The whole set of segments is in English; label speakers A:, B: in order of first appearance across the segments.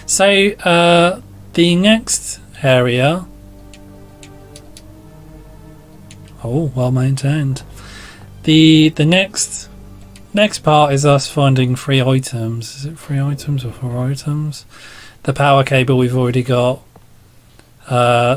A: So the next area. Oh, well maintained. The next part is us finding 3 items. Is it 3 items or 4 items? The power cable we've already got.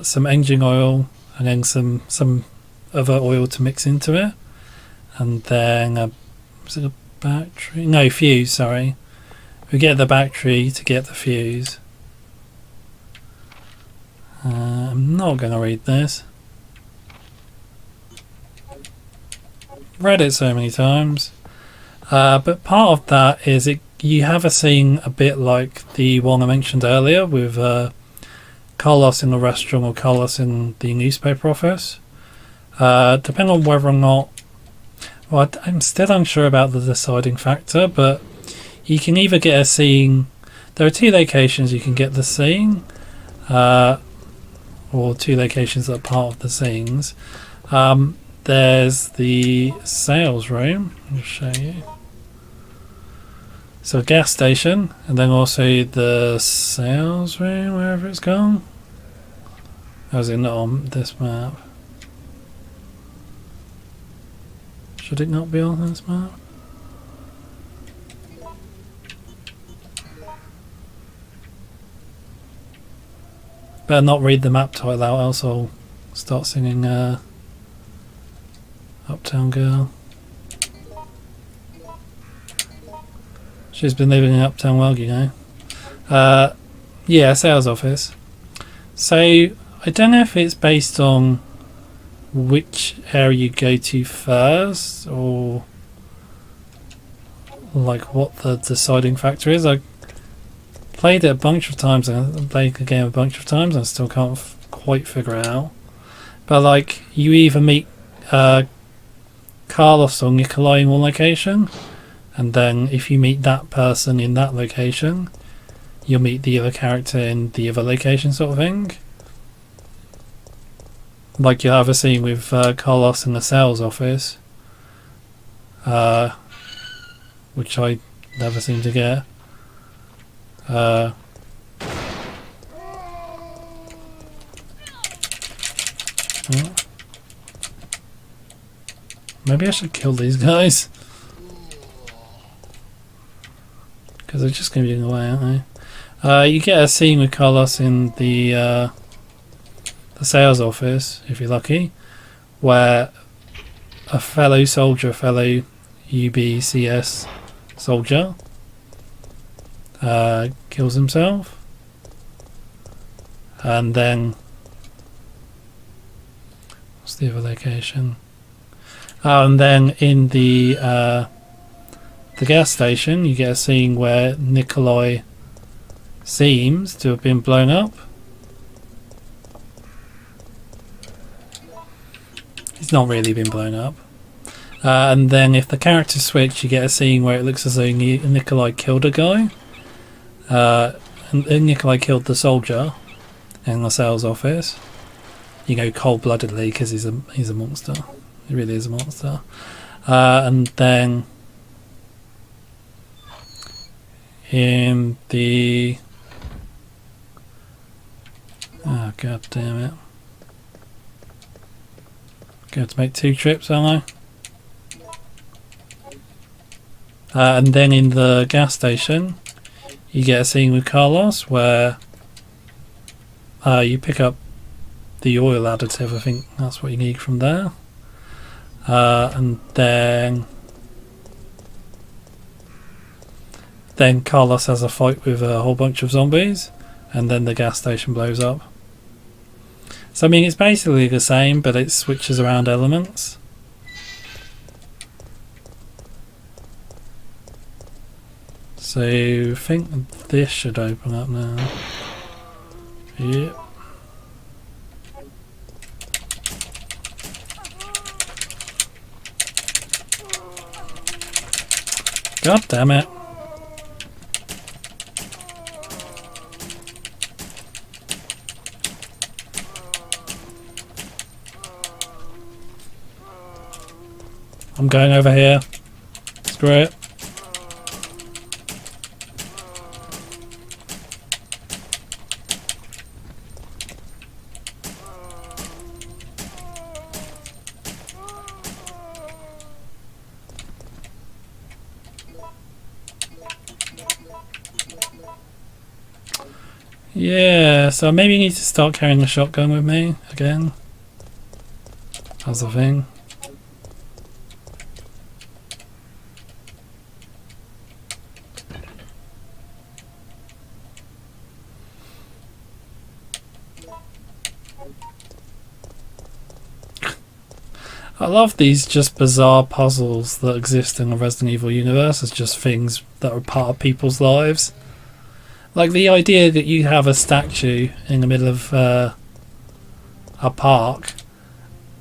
A: Some engine oil, and then some other oil to mix into it, and then was it a battery? No, fuse. Sorry, we get the battery to get the fuse. I'm not going to read this. Read it so many times, but part of that is you have a scene a bit like the one I mentioned earlier with Carlos in the restaurant or Carlos in the newspaper office. Depending on whether or not, well, I'm still unsure about the deciding factor, but you can either get a scene. There are 2 locations you can get the scene, or 2 locations that are part of the scenes. There's the sales room. I'll show you. So a gas station, and then also the sales room, wherever it's gone. Or is it not on this map? Should it not be on this map? Better not read the map title out, else I'll start singing Uptown Girl. She's been living in Uptown well, you know. Yeah, sales office. So I don't know if it's based on which area you go to first, or like what the deciding factor is. I played it a bunch of times, and I played the game a bunch of times, and I still can't quite figure it out. But like, you either meet Carlos or Nikolai in one location, and then if you meet that person in that location, you'll meet the other character in the other location, sort of thing. Like you'll have a scene with Carlos in the sales office, which I never seem to get. Maybe I should kill these guys, because they're just going to be in the way, aren't they? You get a scene with Carlos in the sales office, if you're lucky, where a fellow soldier, fellow UBCS soldier, kills himself, and then what's the other location? And then in the gas station, you get a scene where Nikolai seems to have been blown up. He's not really been blown up. And then if the characters switch, you get a scene where it looks as though Nikolai killed a guy. And Nikolai killed the soldier in the sales office. You know, cold-bloodedly, because he's a monster. He really is a monster. And then in the... Oh, god damn it. Going to make 2 trips, aren't I? And then in the gas station, you get a scene with Carlos where you pick up the oil additive. I think that's what you need from there. And then Carlos has a fight with a whole bunch of zombies, and then the gas station blows up. So I mean, it's basically the same, but it switches around elements. So I think this should open up now. Yep. God damn it. I'm going over here. Screw it. Yeah, so maybe you need to start carrying a shotgun with me again. That's the thing. I love these just bizarre puzzles that exist in the Resident Evil universe as just things that are part of people's lives. Like the idea that you have a statue in the middle of a park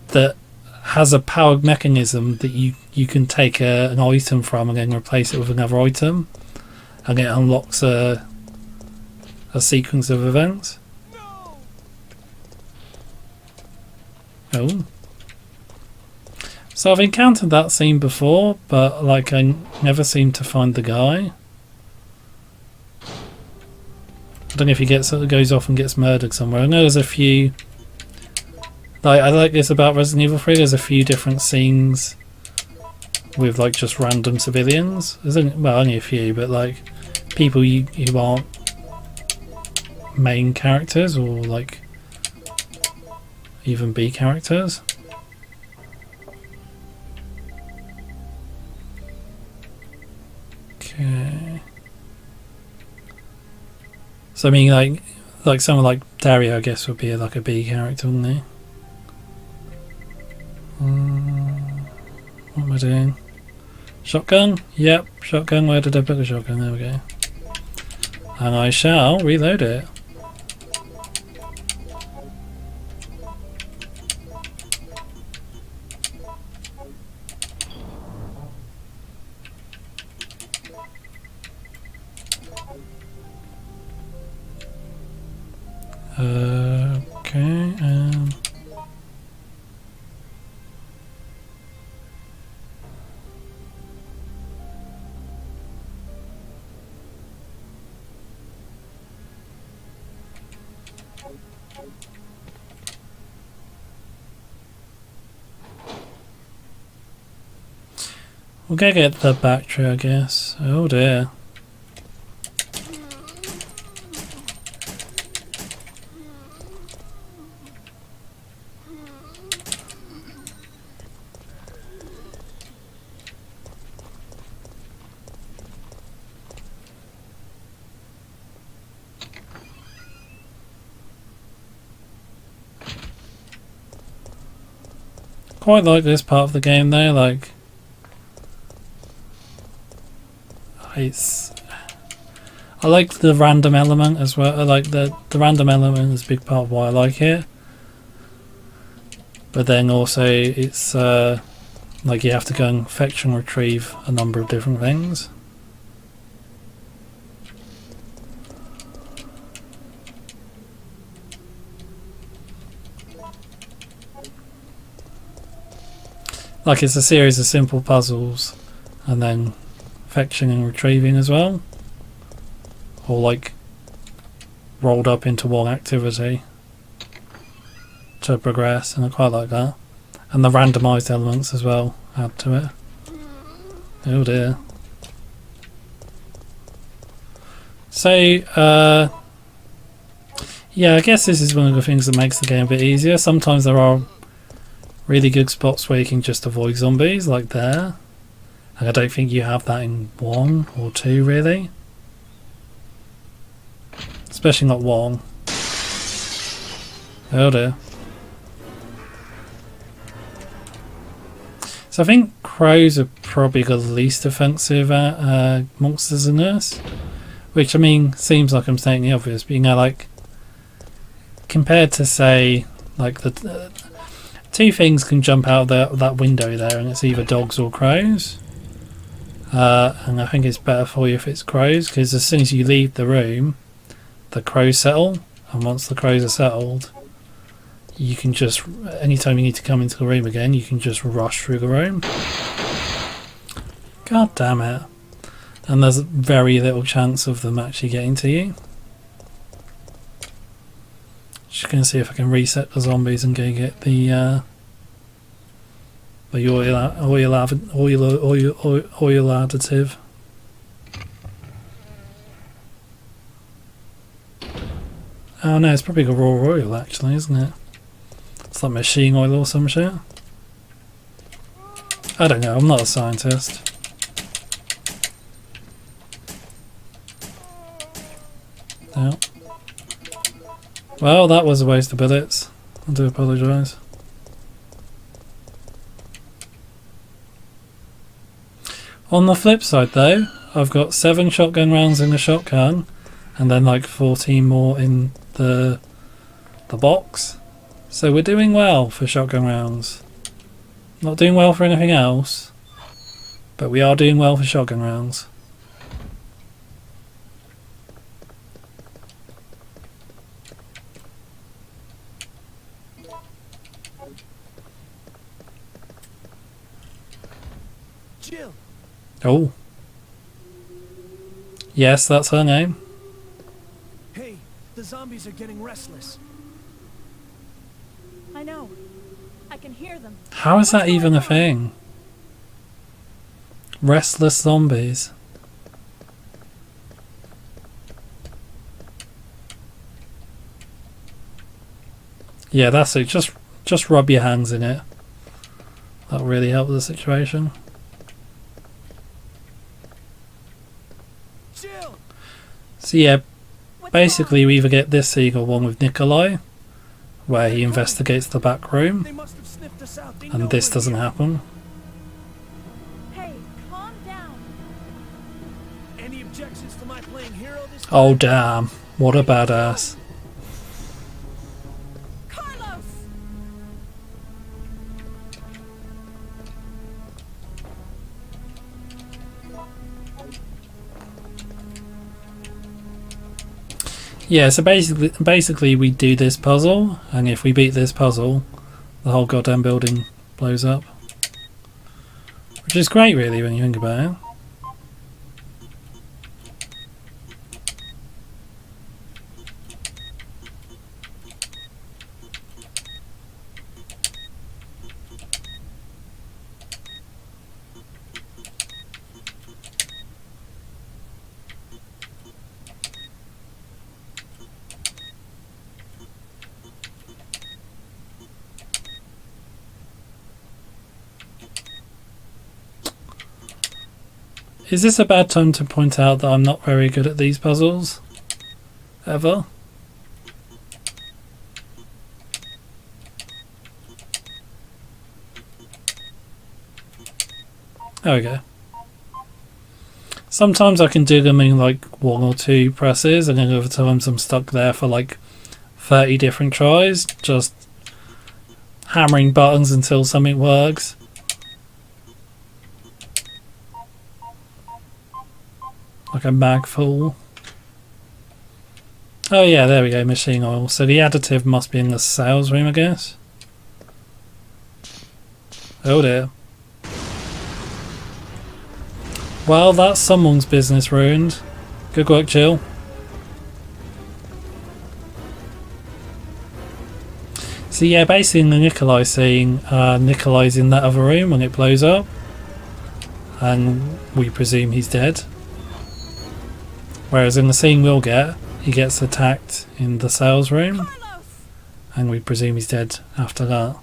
A: that has a powered mechanism that you can take an item from and then replace it with another item, and it unlocks a sequence of events. Oh. So I've encountered that scene before, but like I never seem to find the guy. I don't know if he goes off and gets murdered somewhere. I know there's a few. Like I like this about Resident Evil 3. There's a few different scenes with like just random civilians. There's only a few, but like people who aren't main characters or like even B characters. Okay. So I mean, like someone like Dario, I guess, would be like a B character, wouldn't he? What am I doing? Shotgun? Yep, shotgun. Where did I put the shotgun? There we go. And I shall reload it. Okay. We'll go get the battery, I guess. Oh dear. Quite like this part of the game though, like I like the random element as well. I like the random element is a big part of why I like it. But then also it's like you have to go and fetch and retrieve a number of different things. Like it's a series of simple puzzles and then fetching and retrieving as well. Or like rolled up into one activity to progress, and I quite like that. And the randomised elements as well add to it. Oh dear. So, yeah, I guess this is one of the things that makes the game a bit easier. Sometimes there are really good spots where you can just avoid zombies, like there. And I don't think you have that in 1 or 2 really. Especially not 1. Oh dear. So I think crows are probably the least offensive monsters in this. Which, I mean, seems like I'm stating the obvious, but you know, like, compared to, say, like, the two things can jump out of that window there, and it's either dogs or crows. And I think it's better for you if it's crows, because as soon as you leave the room, the crows settle, and once the crows are settled, you can just, anytime you need to come into the room again, you can just rush through the room. God damn it. And there's very little chance of them actually getting to you. Just gonna see if I can reset the zombies and go get the oil additive. Oh no, it's probably got raw oil actually, isn't it? It's like machine oil or some shit. I don't know, I'm not a scientist. No. Well, that was a waste of bullets. I do apologise. On the flip side though, I've got 7 shotgun rounds in the shotgun and then like 14 more in the box. So we're doing well for shotgun rounds. Not doing well for anything else, but we are doing well for shotgun rounds.
B: Jill.
A: Oh. Yes, that's her name.
B: Hey, the zombies are getting restless.
C: I know. I can hear them.
A: How is that even a thing? Restless zombies. Yeah, that's it. Just rub your hands in it. That'll really help the situation.
B: Jill.
A: So yeah, basically we either get this seagull one with Nikolai, where he investigates the back room,
B: They must have sniffed us out. They know
A: and this
B: we're
A: doesn't
B: here.
A: happen.
C: Hey, calm down.
B: Any objections to my playing hero this time?
A: Oh damn, what a badass.
C: Carlos!
A: Yeah, so basically we do this puzzle, and if we beat this puzzle, the whole goddamn building blows up. Which is great really when you think about it. Is this a bad time to point out that I'm not very good at these puzzles? Ever? There we go. Sometimes I can do them in like 1 or 2 presses, and then other times I'm stuck there for like 30 different tries, just hammering buttons until something works. Like a mag fool. Oh yeah, there we go, machine oil. So the additive must be in the sales room, I guess. Oh dear. Well, that's someone's business ruined. Good work, Jill. So yeah, basically the Nikolai scene, Nikolai's in that other room when it blows up. And we presume he's dead. Whereas in the scene we'll get, he gets attacked in the sales room,
C: Carlos!
A: and we presume he's dead after that.